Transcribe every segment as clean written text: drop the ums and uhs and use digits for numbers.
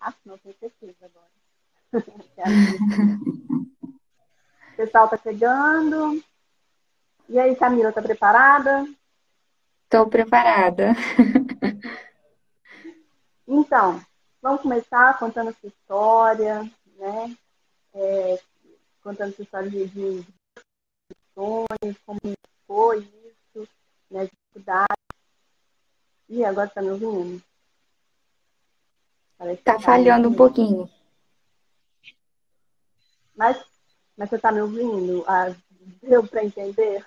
Acho, não tenho certeza agora. O pessoal está chegando. E aí, Camila, está preparada? Estou preparada. Então, vamos começar contando sua história, né? Contando sua história de sonhos, como foi isso, né? Dificuldade. E agora está me ouvindo? Parece que Tá está, não falhando um sei. pouquinho. Mas, mas você está me ouvindo? Ah, deu para entender?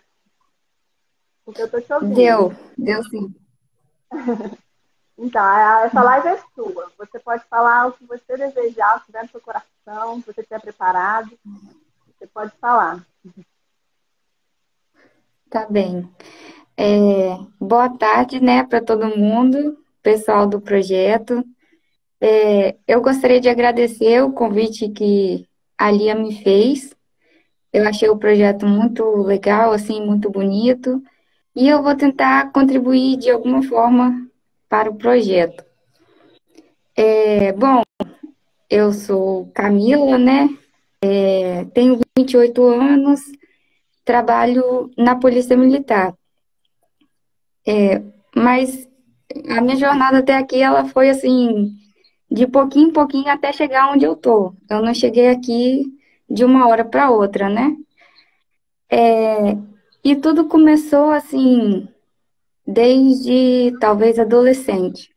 Porque eu estou te ouvindo. Deu sim. Então, essa live é sua. Você pode falar o que você desejar, o que tiver no seu coração, se você estiver preparado, você pode falar. Tá bem. Boa tarde, né, para todo mundo, pessoal do projeto. Eu gostaria de agradecer o convite que a Lia me fez. Eu achei o projeto muito legal, assim, muito bonito. E eu vou tentar contribuir de alguma forma para o projeto. Bom, eu sou Camila, né? Tenho 28 anos, trabalho na Polícia Militar. Mas a minha jornada até aqui, ela foi assim, de pouquinho em pouquinho até chegar onde eu tô. Eu não cheguei aqui de uma hora para outra, né? E tudo começou assim, desde talvez adolescente,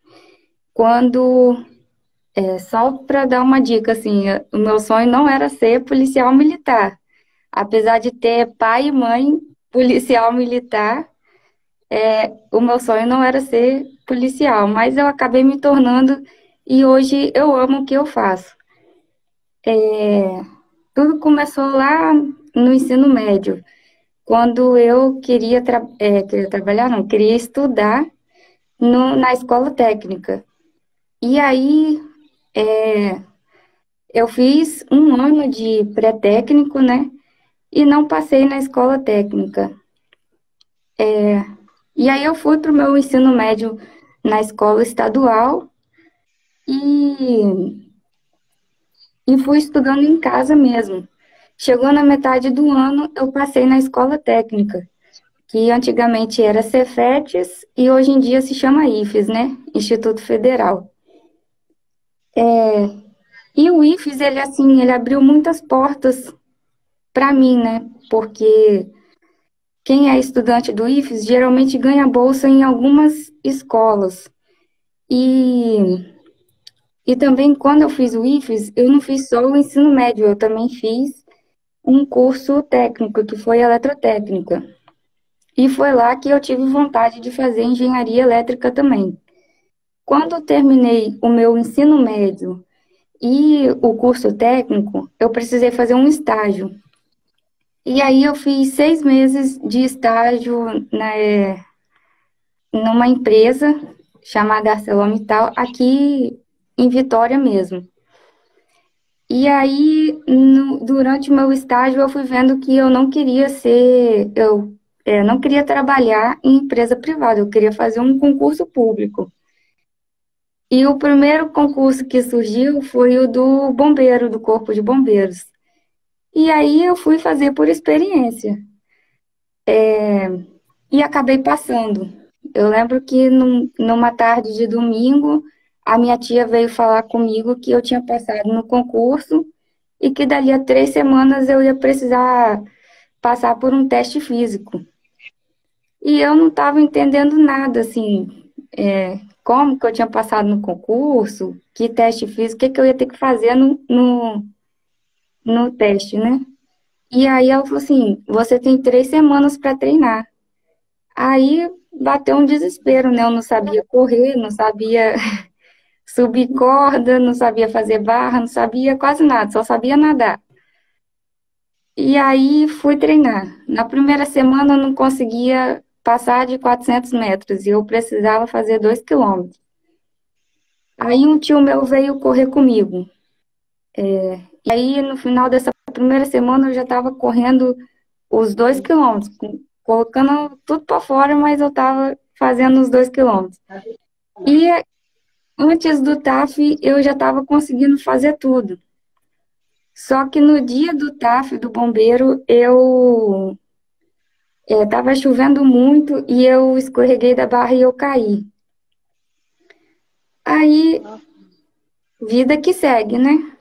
quando, só para dar uma dica, assim, o meu sonho não era ser policial militar. Apesar de ter pai e mãe policial militar, o meu sonho não era ser policial, mas eu acabei me tornando e hoje eu amo o que eu faço. Tudo começou lá no ensino médio, quando eu queria trabalhar, não, queria estudar na escola técnica. E aí eu fiz um ano de pré-técnico, né? E não passei na escola técnica. E aí eu fui para o meu ensino médio na escola estadual e e fui estudando em casa mesmo. Chegou na metade do ano, eu passei na escola técnica, que antigamente era Cefetes e hoje em dia se chama IFES, né? Instituto Federal. E o IFES, ele assim, ele abriu muitas portas para mim, né? Porque quem é estudante do IFES geralmente ganha bolsa em algumas escolas. E, e também, quando eu fiz o IFES, eu não fiz só o ensino médio, eu também fiz um curso técnico, que foi eletrotécnica. E foi lá que eu tive vontade de fazer engenharia elétrica também. Quando eu terminei o meu ensino médio e o curso técnico, eu precisei fazer um estágio. E aí eu fiz 6 meses de estágio numa empresa chamada ArcelorMittal, aqui em Vitória mesmo. E aí, durante o meu estágio, eu fui vendo que eu não queria não queria trabalhar em empresa privada, eu queria fazer um concurso público. E o primeiro concurso que surgiu foi o do bombeiro, do Corpo de Bombeiros. E aí eu fui fazer por experiência e acabei passando. Eu lembro que numa tarde de domingo, a minha tia veio falar comigo que eu tinha passado no concurso e que dali a 3 semanas eu ia precisar passar por um teste físico. E eu não estava entendendo nada, assim, como que eu tinha passado no concurso, que teste físico, o que que eu ia ter que fazer no teste, né? E aí ela falou assim, você tem 3 semanas para treinar. Aí bateu um desespero, né? Eu não sabia correr, não sabia subir corda, não sabia fazer barra, não sabia quase nada, só sabia nadar. E aí fui treinar. Na primeira semana eu não conseguia passar de 400 metros e eu precisava fazer 2 quilômetros. Aí um tio meu veio correr comigo. E aí no final dessa primeira semana eu já estava correndo os 2 quilômetros, colocando tudo para fora, mas eu estava fazendo os 2 quilômetros. E Antes do TAF, eu já estava conseguindo fazer tudo. Só que no dia do TAF, do bombeiro, eu estava chovendo muito e eu escorreguei da barra e eu caí. Aí, vida que segue, né?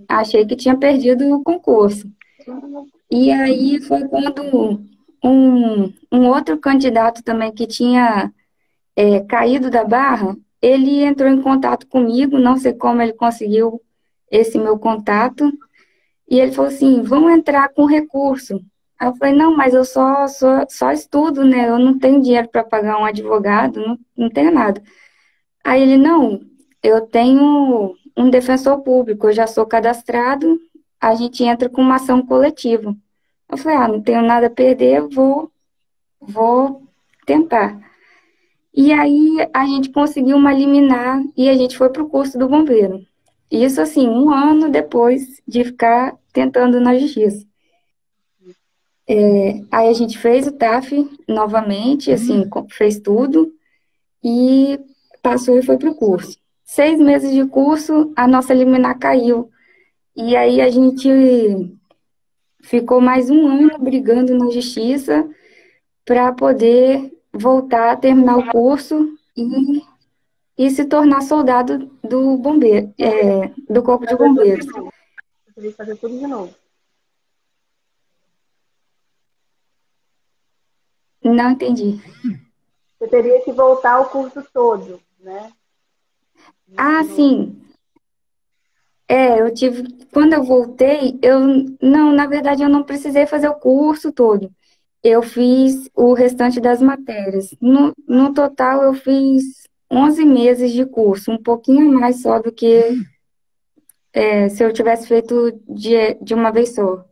Achei que tinha perdido o concurso. E aí foi quando um outro candidato também que tinha caído da barra, ele entrou em contato comigo, não sei como ele conseguiu esse meu contato, e ele falou assim, vamos entrar com recurso. Aí eu falei, não, mas eu só estudo, né? Eu não tenho dinheiro para pagar um advogado, não tenho nada. Aí ele, não, eu tenho um defensor público, eu já sou cadastrado, a gente entra com uma ação coletiva. Eu falei, não tenho nada a perder, vou tentar. E aí a gente conseguiu uma liminar e a gente foi para o curso do bombeiro. Isso assim, um ano depois de ficar tentando na justiça. Aí a gente fez o TAF novamente, assim, fez tudo e passou e foi para o curso. 6 meses de curso, a nossa liminar caiu. E aí a gente ficou mais um ano brigando na justiça para poder voltar a terminar o curso e se tornar soldado do bombeiro, do corpo de bombeiros. Eu teria que fazer tudo de novo. Não entendi. Você teria que voltar o curso todo, né? Sim. Eu tive. Quando eu voltei, não, na verdade, eu não precisei fazer o curso todo. Eu fiz o restante das matérias. No total, eu fiz 11 meses de curso, um pouquinho mais só do que se eu tivesse feito de uma vez só.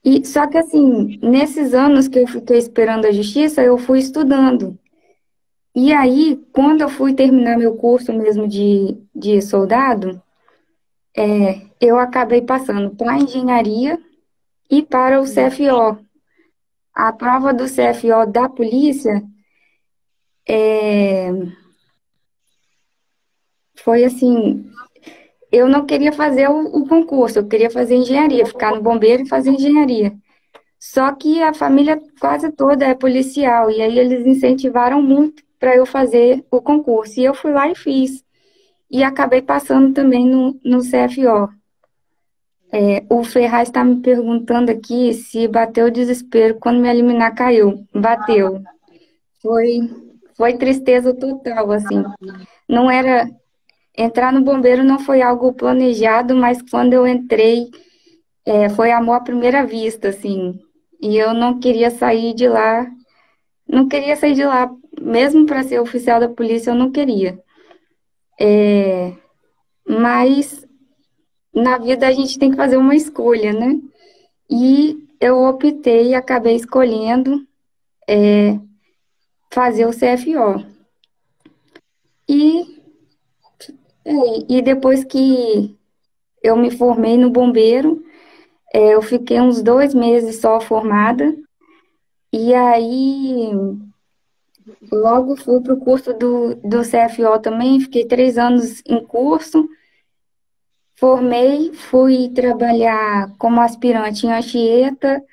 E, só que, assim, nesses anos que eu fiquei esperando a justiça, eu fui estudando. E aí, quando eu fui terminar meu curso mesmo de soldado, eu acabei passando para a engenharia e para o CFO. A prova do CFO da polícia foi assim, eu não queria fazer o concurso, eu queria fazer engenharia, ficar no bombeiro e fazer engenharia. Só que a família quase toda é policial, e aí eles incentivaram muito para eu fazer o concurso. E eu fui lá e fiz. E acabei passando também no CFO. O Ferraz está me perguntando aqui se bateu o desespero quando minha liminar caiu. Bateu. Foi, foi tristeza total, assim. Não era. Entrar no bombeiro não foi algo planejado, mas quando eu entrei, foi amor à primeira vista, assim. E eu não queria sair de lá. Não queria sair de lá, mesmo para ser oficial da polícia, eu não queria. Mas na vida a gente tem que fazer uma escolha, né? E eu optei, acabei escolhendo fazer o CFO. E, e depois que eu me formei no bombeiro, eu fiquei uns 2 meses só formada. E aí, logo fui para o curso do CFO também, fiquei 3 anos em curso. Formei, fui trabalhar como aspirante em Anchieta.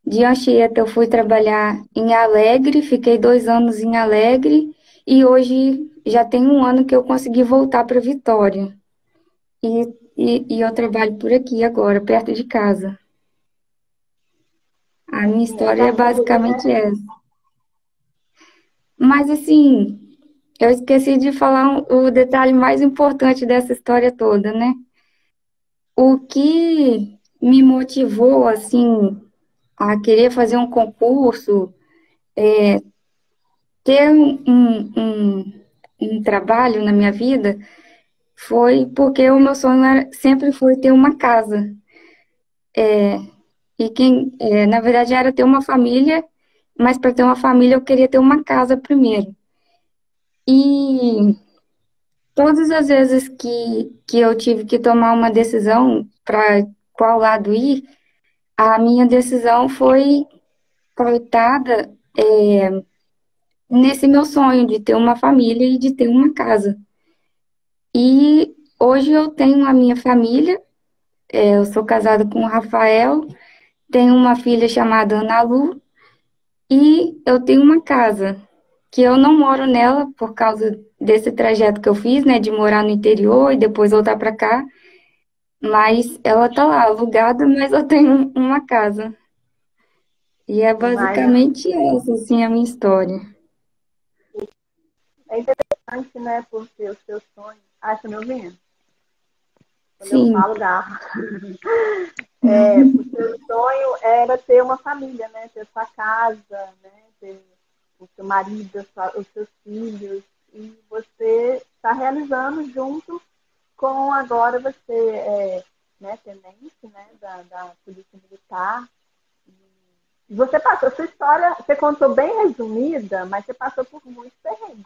De Anchieta eu fui trabalhar em Alegre, fiquei 2 anos em Alegre e hoje já tem um ano que eu consegui voltar para Vitória. E, e eu trabalho por aqui agora, perto de casa. A minha história é basicamente essa. Mas assim, eu esqueci de falar o detalhe mais importante dessa história toda, né? O que me motivou, assim, a querer fazer um concurso, ter um trabalho na minha vida, foi porque o meu sonho sempre foi ter uma casa. E na verdade, era ter uma família, mas para ter uma família eu queria ter uma casa primeiro. E todas as vezes que eu tive que tomar uma decisão para qual lado ir, a minha decisão foi pautada nesse meu sonho de ter uma família e de ter uma casa. E hoje eu tenho a minha família, eu sou casada com o Rafael, tenho uma filha chamada Ana Lu e eu tenho uma casa que eu não moro nela por causa desse trajeto que eu fiz, né, de morar no interior e depois voltar para cá, mas ela tá lá alugada, mas eu tenho uma casa. E é Mas basicamente essa, assim, a minha história. é interessante, né? Porque o seu sonho. Ah, tá me ouvindo? Quando eu Sim, falo, garra. O seu sonho era ter uma família, né? Ter sua casa, né? Ter o seu marido, os seus filhos. E você está realizando junto com agora você né, tenente, né, da Polícia Militar. E você passou, sua história, você contou bem resumida, mas você passou por muitos perrengues.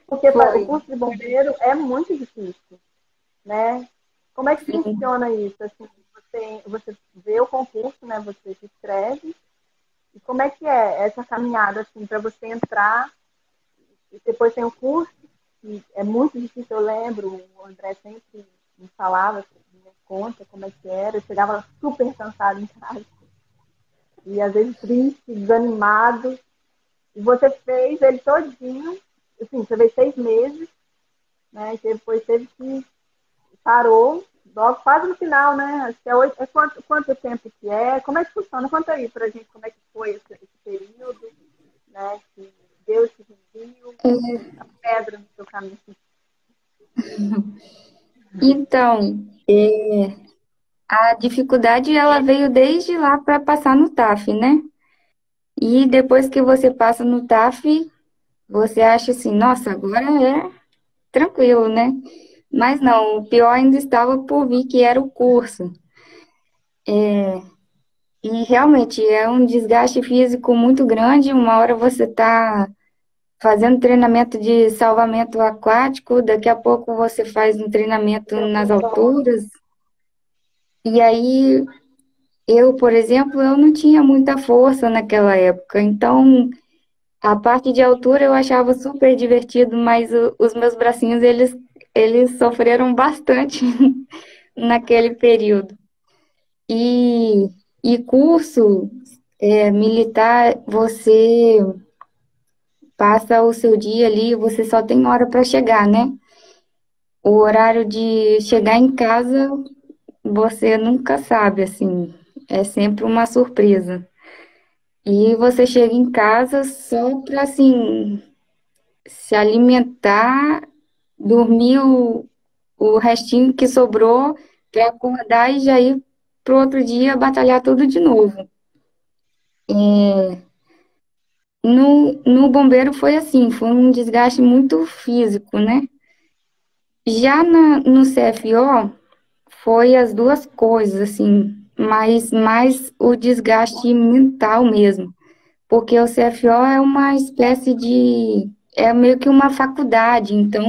Porque o foi. curso de bombeiro é muito difícil, né? Como é que Sim. funciona isso? Assim, você vê o concurso, né? Você se inscreve. E como é que é essa caminhada, assim, para você entrar? E depois tem o curso, que é muito difícil, eu lembro, o André sempre me falava, me conta como é que era. Eu chegava super cansado em casa. E às vezes triste, desanimado. E você fez ele todinho. Assim, você fez 6 meses, né? E depois teve que parou logo quase no final, né? Acho que quanto tempo que é? Como é que funciona? Conta aí pra gente como é que foi esse período, né? Que Deus te viu, a pedra no seu caminho. Então, a dificuldade ela veio desde lá para passar no TAF, né? E depois que você passa no TAF, você acha assim, nossa, agora é tranquilo, né? Mas não, o pior ainda estava por vir, que era o curso. E realmente é um desgaste físico muito grande. Uma hora você está fazendo treinamento de salvamento aquático, daqui a pouco você faz um treinamento nas alturas. E aí, eu, por exemplo, eu não tinha muita força naquela época. Então, a parte de altura eu achava super divertido, mas os meus bracinhos, eles sofreram bastante naquele período. E, e curso militar, você passa o seu dia ali, você só tem hora para chegar, né? O horário de chegar em casa, você nunca sabe, assim, é sempre uma surpresa. E você chega em casa só para, assim, se alimentar, dormir o restinho que sobrou, para acordar e já ir pro outro dia batalhar tudo de novo. No bombeiro foi assim, foi um desgaste muito físico, né? Já no CFO, foi as duas coisas, assim, mas mais o desgaste mental mesmo. Porque o CFO é uma espécie de. É meio que uma faculdade, então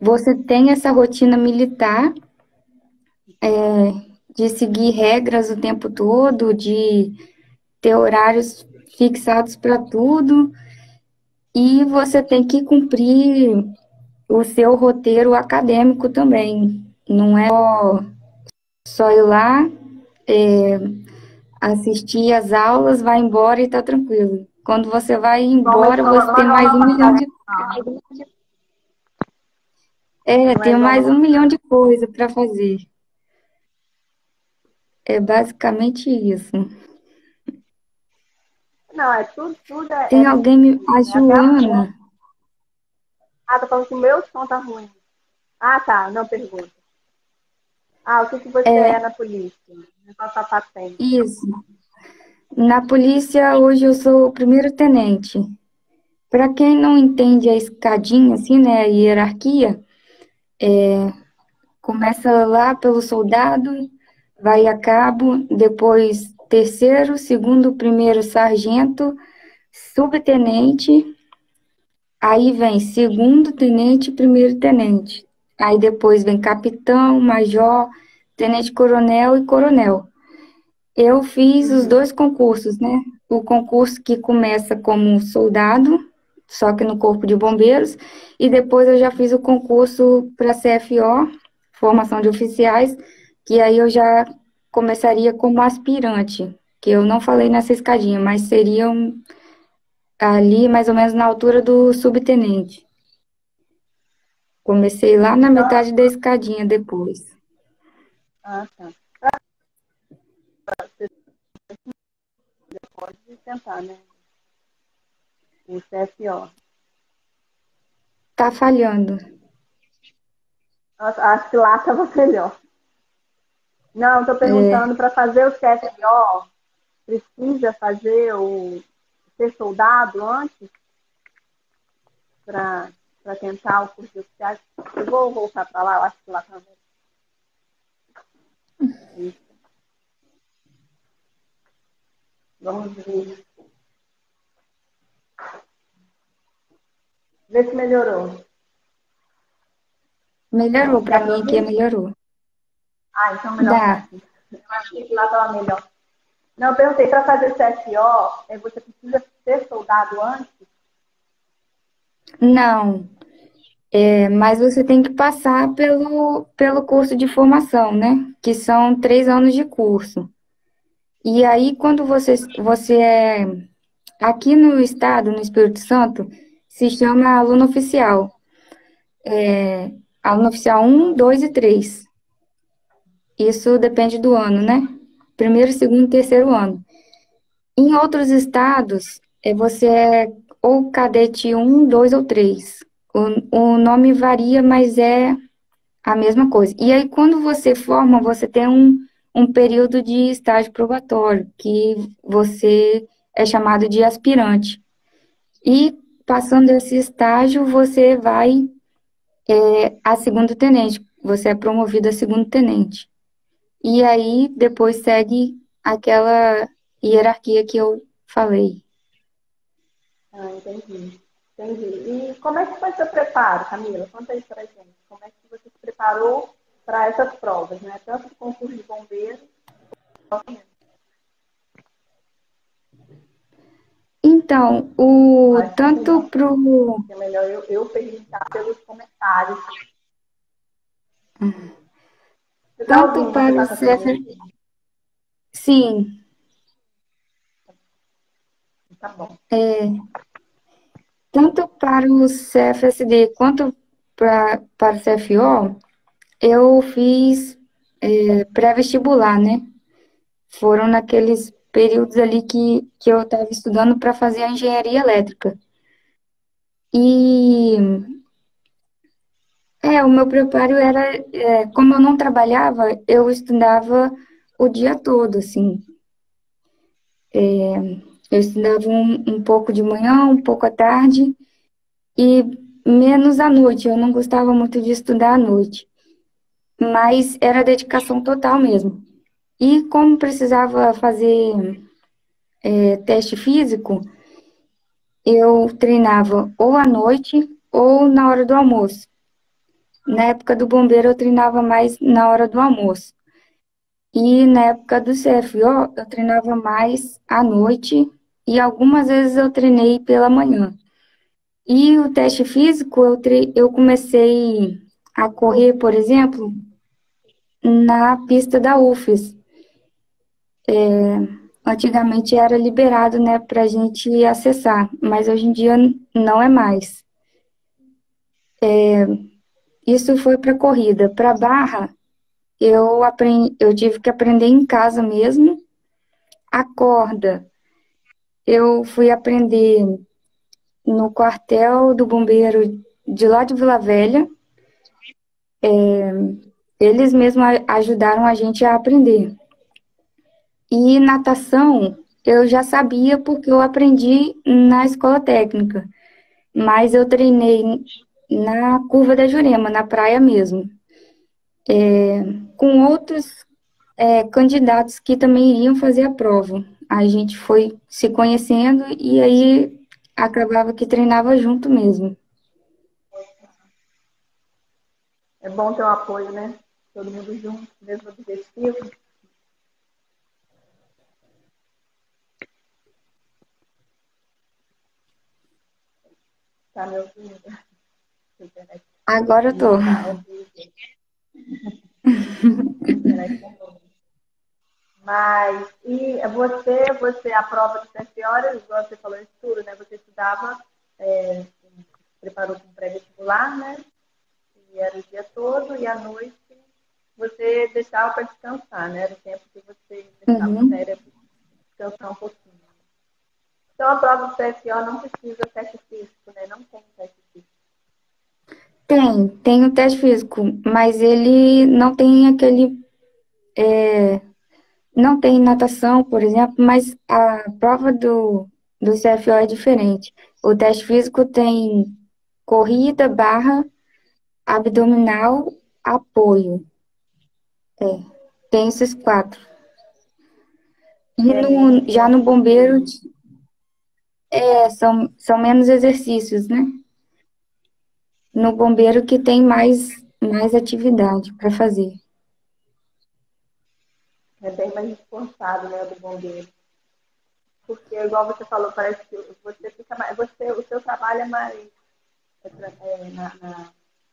você tem essa rotina militar de seguir regras o tempo todo, de ter horários fixados para tudo, e você tem que cumprir o seu roteiro acadêmico também. Não é só ir lá, assistir as aulas, vai embora e tá tranquilo. Quando você vai Igual uma embora, escola você tem mais um normal, milhão de não é tem igual mais uma. 1 milhão de coisas para fazer. É basicamente isso. Não, tudo Tem é alguém me. difícil, A né? Até a prova. Joana. Ah, tô falando que o meu som tá ruim. Ah, tá, não pergunta. Ah, o que você é É na polícia? Qual a sua patente? isso. Na polícia, hoje eu sou primeiro-tenente. Para quem não entende a escadinha, assim, né, a hierarquia, começa lá pelo soldado, vai a cabo, depois terceiro, segundo, primeiro sargento, subtenente, aí vem segundo tenente, primeiro tenente. Aí depois vem capitão, major, tenente-coronel e coronel. Eu fiz os Uhum. dois concursos, né? o concurso que começa como soldado, só que no Corpo de Bombeiros, e depois eu já fiz o concurso para CFO, formação de oficiais, que aí eu já começaria como aspirante, que eu não falei nessa escadinha, mas seriam ali mais ou menos na altura do subtenente. Comecei lá na Então, metade da escadinha depois. ah, tá. Você pode tentar, né? O CFO. Tá falhando. Nossa, acho que lá estava melhor. Não, estou É, perguntando para fazer o CFO, precisa fazer o ser soldado antes para tentar o curso de oficiais? Eu vou voltar para lá, eu acho que lá também. Isso. Vamos ver. Vê se melhorou. melhorou Dá para para mim aqui, ouvir? melhorou. Ah, então melhor ficar Dá. aqui. Eu achei que lá estava melhor. Não, eu perguntei, para fazer CFO, você precisa ser soldado antes? Não. Mas você tem que passar pelo curso de formação, né? Que são 3 anos de curso. E aí, quando você é aqui no estado, no Espírito Santo, se chama aluno oficial. Aluno oficial um, 2 e 3. Isso depende do ano, né? Primeiro, segundo e terceiro ano. Em outros estados, você é ou cadete um, 2 ou 3. O nome varia, mas é a mesma coisa. E aí, quando você forma, você tem um período de estágio probatório, que você é chamado de aspirante. E passando esse estágio, você vai a segundo tenente. Você é promovido a segundo tenente. E aí, depois segue aquela hierarquia que eu falei. Ah, entendi. Entendi. E como é que foi seu preparo, Camila? Conta aí pra gente. Como é que você se preparou para essas provas, né? Tanto o concurso de bombeiro, Então, acho que tanto pro, é melhor eu perguntar pelos comentários. Você está tanto ouvindo? Você para está o conseguindo CF, ouvir? sim, Tá bom. tanto para o CFSD quanto para o CFO, eu fiz pré-vestibular, né? Foram naqueles períodos ali que eu estava estudando para fazer a engenharia elétrica. E o meu preparo era, como eu não trabalhava, eu estudava o dia todo, assim. Eu estudava um pouco de manhã, um pouco à tarde e menos à noite. Eu não gostava muito de estudar à noite, mas era dedicação total mesmo. E como precisava fazer teste físico, eu treinava ou à noite ou na hora do almoço. Na época do bombeiro, eu treinava mais na hora do almoço. E na época do CFO, eu treinava mais à noite e algumas vezes eu treinei pela manhã. E o teste físico, eu comecei a correr, por exemplo, na pista da UFES. Antigamente era liberado, né, para a gente acessar, mas hoje em dia não é mais. Isso foi para corrida. Para barra, eu tive que aprender em casa mesmo. A corda, eu fui aprender no quartel do bombeiro de lá de Vila Velha. Eles mesmos ajudaram a gente a aprender. E natação, eu já sabia porque eu aprendi na escola técnica, mas eu treinei na Curva da Jurema, na praia mesmo, com outros candidatos que também iriam fazer a prova. A gente foi se conhecendo e aí acabava que treinava junto mesmo. É bom ter o apoio, né? Todo mundo junto, mesmo objetivo. tá me ouvindo? Agora eu tô. Tá horrível. Internet tá horrível. Mas, e você, a prova de 7 horas, igual você falou isso tudo, né? Você estudava, preparou para um pré-vestibular, né? E era o dia todo, e à noite você deixava para descansar, né? Era o tempo que você deixava o Uhum. cérebro descansar um pouquinho. Então, a prova do CFO não precisa teste físico, né? Não tem teste físico. Tem o teste físico, mas ele não tem aquele. Não tem natação, por exemplo, mas a prova do CFO é diferente. O teste físico tem corrida, barra, abdominal, apoio. Tem esses quatro. E É já menos no bombeiro, difícil. são menos exercícios, né? No bombeiro que tem mais atividade para fazer. É bem mais esforçado, né, do bombeiro. Porque, igual você falou, parece que você fica mais. O seu trabalho é mais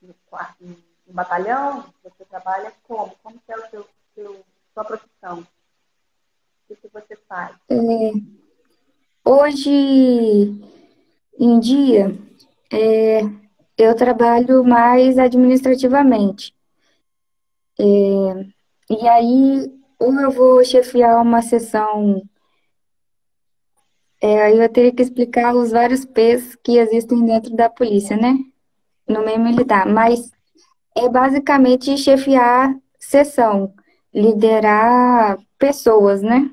no quarto, no batalhão, você trabalha como? Como que é sua profissão? O que você faz? Hoje em dia, é, eu trabalho mais administrativamente. E aí, ou eu vou chefiar uma sessão, aí eu teria que explicar os vários P's que existem dentro da polícia, né? No meio militar. Mas é basicamente chefiar sessão, liderar pessoas, né?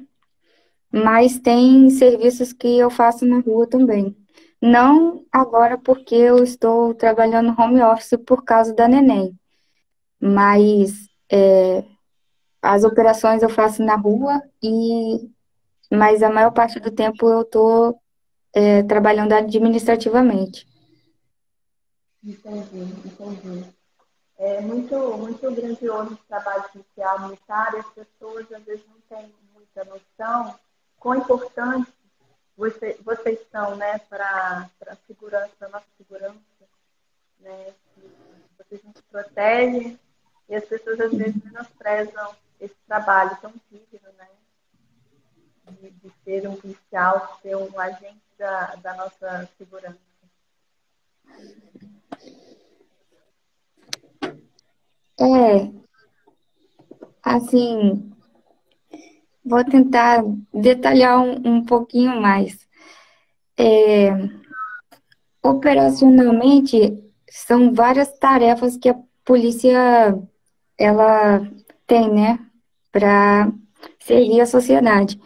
Mas tem serviços que eu faço na rua também. Não agora porque eu estou trabalhando home office por causa da neném, mas as operações eu faço na rua mas a maior parte do tempo eu estou trabalhando administrativamente. Entendi, entendi. É muito grandioso o trabalho policial militar e as pessoas às vezes não têm muita noção quão importante vocês são, né, para a segurança, para a nossa segurança, né? Vocês nos protegem e as pessoas às vezes menosprezam esse trabalho tão digno, né? De ser um policial, de ser um agente da nossa segurança. É, assim, vou tentar detalhar um pouquinho mais. Operacionalmente, são várias tarefas que a polícia ela tem, né, para servir a sociedade.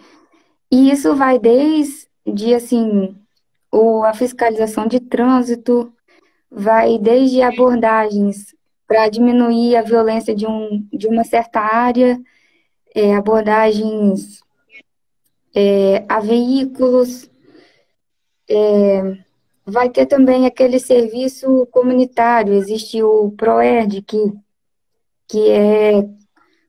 E isso vai desde, assim, a fiscalização de trânsito, vai desde abordagens para diminuir a violência de uma certa área, abordagens a veículos, vai ter também aquele serviço comunitário, existe o PROERD, que é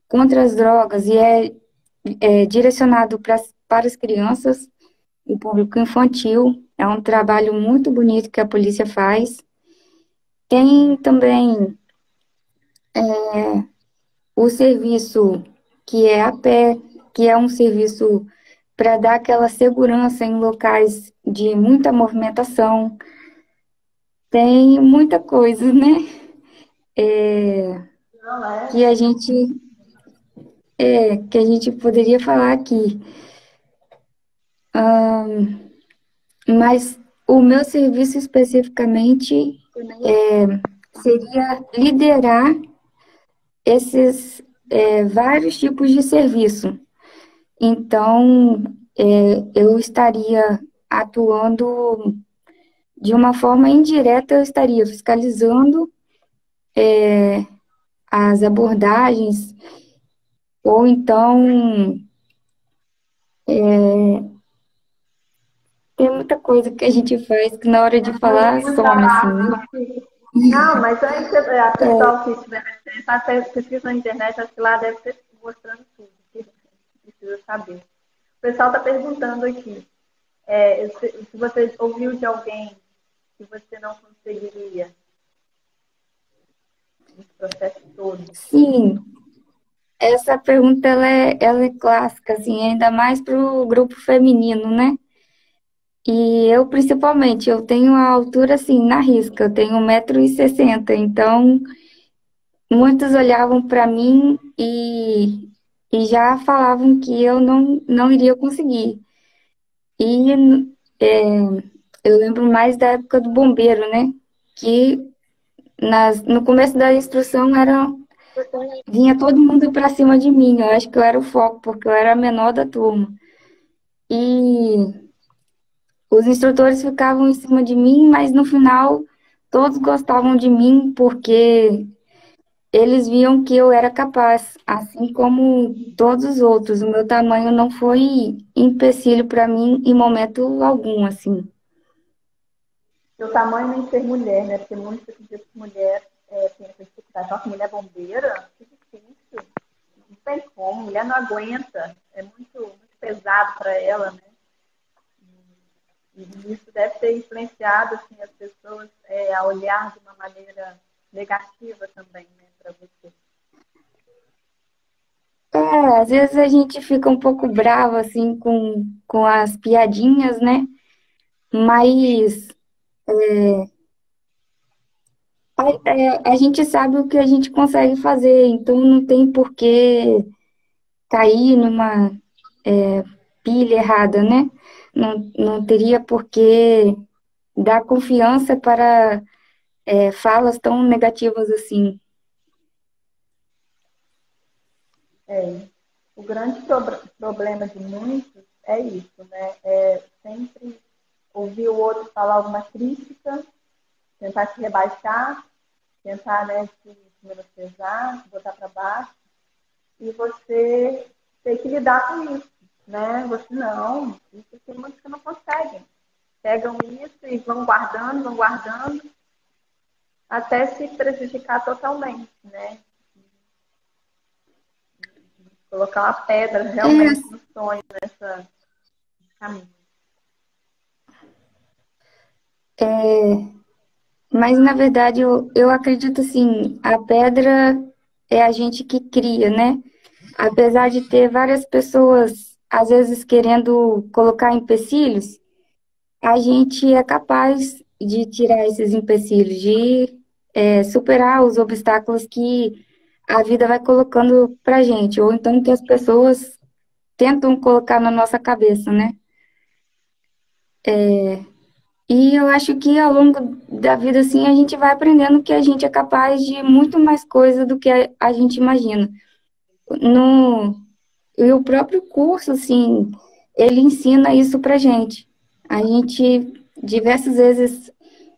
contra as drogas e é direcionado para as crianças e público infantil. É um trabalho muito bonito que a polícia faz. Tem também o serviço que é a pé, que é um serviço para dar aquela segurança em locais de muita movimentação. Tem muita coisa, né? Não é? Que a gente que a gente poderia falar aqui. Mas o meu serviço especificamente seria liderar esses vários tipos de serviço. Então, eu estaria atuando de uma forma indireta, eu estaria fiscalizando as abordagens, ou então tem muita coisa que a gente faz que na hora de falar some, assim, né? Não, mas aí a pessoa que estiver está pesquisa na internet, acho que lá deve ter mostrando tudo que precisa saber. O pessoal está perguntando aqui, se você ouviu de alguém que você não conseguiria nesse processo todo? Sim, essa pergunta ela é clássica, assim, ainda mais para o grupo feminino, né? E eu, principalmente, eu tenho a altura, assim, na risca, eu tenho 1,60 m, então muitos olhavam para mim e já falavam que eu não iria conseguir. E é, eu lembro mais da época do bombeiro, né? Que no começo da instrução vinha todo mundo para cima de mim. Eu acho que eu era o foco, porque eu era a menor da turma. E os instrutores ficavam em cima de mim, mas no final todos gostavam de mim porque eles viam que eu era capaz, assim como todos os outros. O meu tamanho não foi empecilho para mim em momento algum, assim. Seu tamanho nem ser mulher, né? Porque muitas vezes mulher tem essa dificuldade. Nossa, mulher bombeira? Que difícil. Não tem como, mulher não aguenta. É muito pesado para ela, né? E isso deve ter influenciado assim, as pessoas a olhar de uma maneira negativa também, né, para você. Às vezes a gente fica um pouco bravo, assim, com as piadinhas, né? Mas a gente sabe o que a gente consegue fazer, então não tem por que cair numa pilha errada, né? Não teria por que dar confiança para falas tão negativas assim. É. O grande problema de muitos é isso, né? É sempre ouvir o outro falar alguma crítica, tentar te rebaixar, tentar, né, te menosprezar, te botar para baixo, e você ter que lidar com isso, né? Você não, isso tem muitos que não conseguem. Pegam isso e vão guardando, até se prejudicar totalmente, né? Colocar uma pedra realmente É, no sonho, nessa caminho. mas na verdade eu acredito assim, a pedra é a gente que cria, né? Apesar de ter várias pessoas às vezes querendo colocar empecilhos, a gente é capaz de tirar esses empecilhos, de superar os obstáculos que a vida vai colocando pra gente, ou então que as pessoas tentam colocar na nossa cabeça, né? E eu acho que ao longo da vida, assim, a gente vai aprendendo que a gente é capaz de muito mais coisa do que a gente imagina. No, e o próprio curso, assim, ele ensina isso pra gente. A gente diversas vezes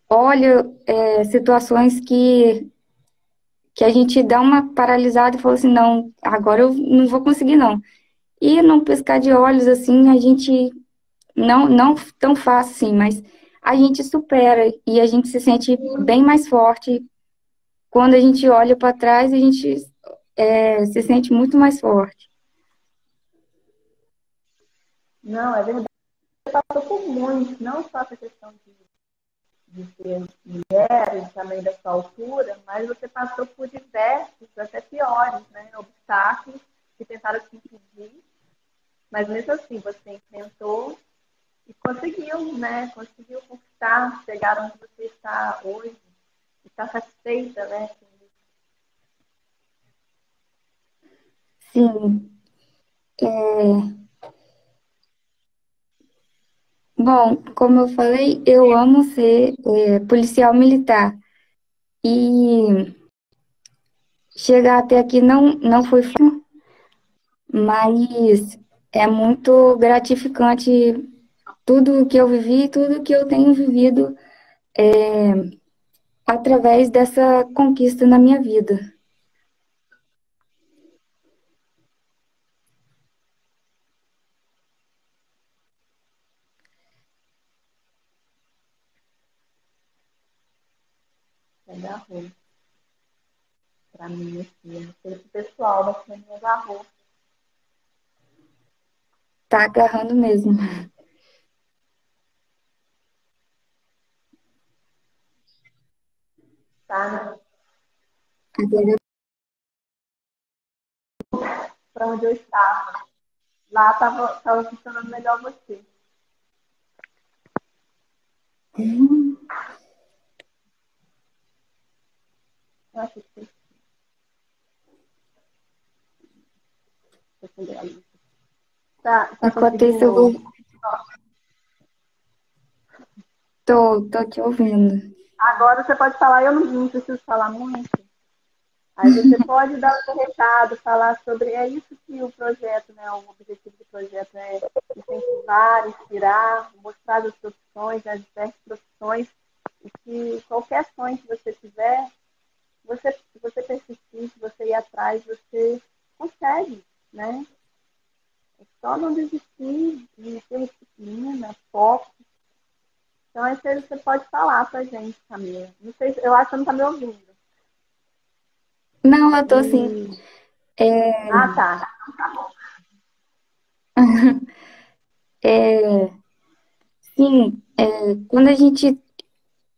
olha situações que a gente dá uma paralisada e fala assim, não, agora eu não vou conseguir, não. E num piscar de olhos, assim, a gente não tão fácil assim, mas a gente supera e a gente se sente bem mais forte. Quando a gente olha para trás, a gente se sente muito mais forte. Não, é verdade. Você passou por muito, não só essa questão de ser mulher e também da sua altura, mas você passou por diversos, até piores, né, obstáculos que tentaram te impedir, mas mesmo assim você enfrentou e conseguiu, né, conseguiu conquistar, chegar onde você está hoje, está satisfeita, né, com isso. Sim. Bom, como eu falei, eu amo ser policial militar. E chegar até aqui não foi fácil, mas é muito gratificante tudo que eu vivi, tudo que eu tenho vivido através dessa conquista na minha vida. Você agarrou para mim, assim, não sei se o pessoal, mas para mim agarrou. Tá agarrando mesmo. tá, né? Agora, Para onde eu estava. Lá tava funcionando melhor você. Eu acho que você ali. Tá enquanto isso, eu conseguindo? tô te ouvindo. Agora você pode falar, eu não preciso falar muito. Aí você pode dar o seu recado, falar sobre. É isso que o projeto, né? O objetivo do projeto é incentivar, inspirar, mostrar as profissões, as diversas profissões, e que qualquer sonho que você tiver, se você persistir, se você ir atrás, você consegue, né? É só não desistir de ter disciplina, foco. Então, aí você pode falar pra gente, Camila. Não sei, eu acho que você não está me ouvindo. Não, eu tô sim. E... Ah, tá. Sim, quando a gente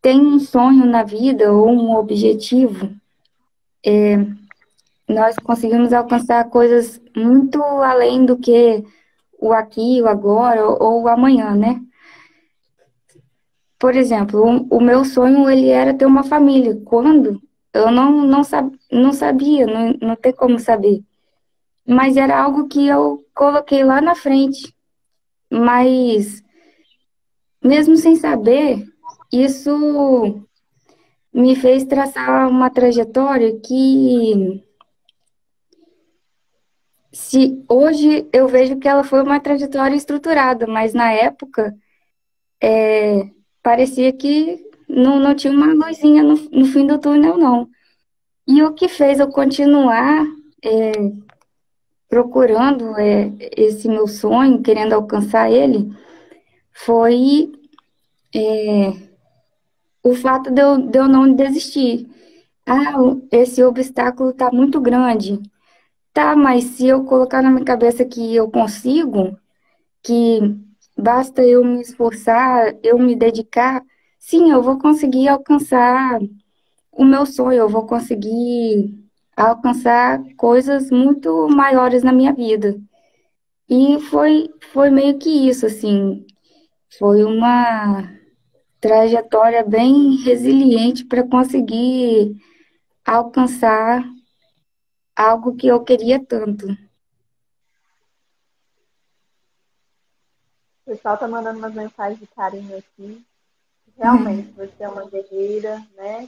tem um sonho na vida ou um objetivo, nós conseguimos alcançar coisas muito além do que o aqui, o agora ou o amanhã, né? Por exemplo, o meu sonho ele era ter uma família. Quando? Eu não sabia, não tem como saber. Mas era algo que eu coloquei lá na frente. Mas, mesmo sem saber, isso me fez traçar uma trajetória que, se hoje eu vejo que ela foi uma trajetória estruturada, mas na época parecia que não tinha uma luzinha no fim do túnel, não. E o que fez eu continuar procurando esse meu sonho, querendo alcançar ele, foi o fato de eu não desistir. Ah, esse obstáculo está muito grande. Tá, mas se eu colocar na minha cabeça que eu consigo, que basta eu me esforçar, eu me dedicar, sim, eu vou conseguir alcançar o meu sonho, eu vou conseguir alcançar coisas muito maiores na minha vida. E foi meio que isso, assim, foi uma trajetória bem resiliente para conseguir alcançar algo que eu queria tanto. O pessoal tá mandando umas mensagens de carinho aqui. Realmente, você é uma guerreira, né?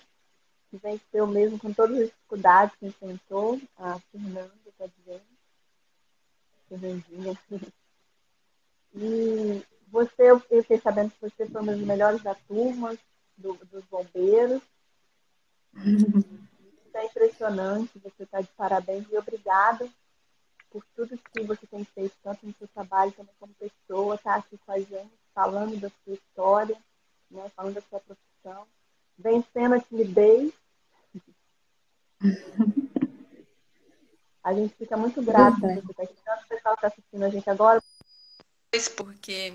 Que venceu mesmo com todas as dificuldades que enfrentou. A Fernanda está dizendo. Fernandinha. E você, eu fiquei sabendo que você foi uma das melhores da turma, dos bombeiros. Isso é impressionante, você está de parabéns e obrigada por tudo que você tem feito, tanto no seu trabalho também como pessoa, tá aqui com a gente, falando da sua história, né, falando da sua profissão, vencendo a timidez. A gente fica muito grato por Verdade. você estar aqui. Tanto o pessoal está assistindo a gente agora. Porque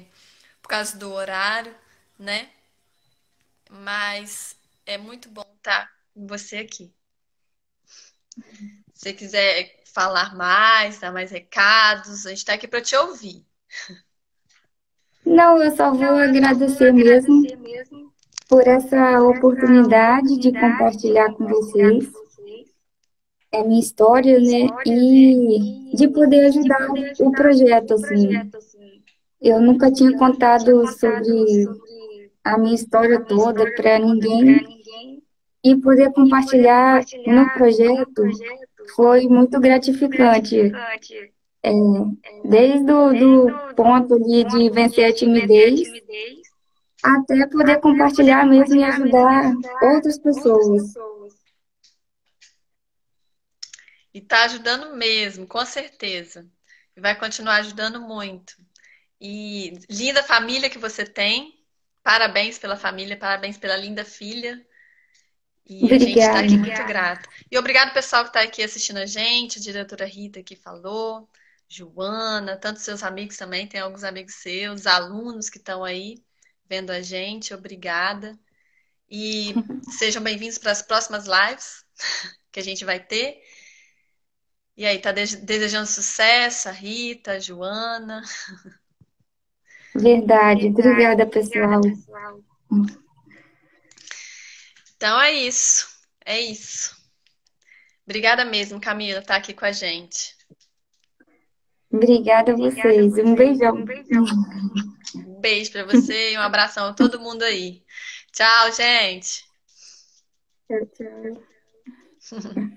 por causa do horário, né? Mas é muito bom estar com você aqui. Se você quiser falar mais, dar mais recados, a gente está aqui para te ouvir. Não, eu só vou agradecer mesmo por essa oportunidade de compartilhar com vocês a minha história, né? E de poder ajudar o projeto, assim. Eu nunca tinha contado sobre a minha história toda para ninguém e poder compartilhar no projeto foi muito gratificante. Desde o do ponto ali de vencer a timidez até poder compartilhar mesmo e ajudar outras pessoas. E tá ajudando mesmo, com certeza. E vai continuar ajudando muito. E linda família que você tem. Parabéns pela família, parabéns pela linda filha. E a gente está aqui Obrigada. muito grata. E obrigado, pessoal, que está aqui assistindo a gente, a diretora Rita que falou, Joana, tantos seus amigos também, tem alguns amigos seus, alunos que estão aí vendo a gente, obrigada. E sejam bem-vindos para as próximas lives que a gente vai ter. E aí, tá desejando sucesso a Rita, a Joana. Verdade. Obrigada, pessoal. Então é isso. É isso. Obrigada mesmo, Camila, por estar aqui com a gente. Obrigada a vocês. Um beijão. Um beijo para você e um abração a todo mundo aí. Tchau, gente. Tchau, tchau.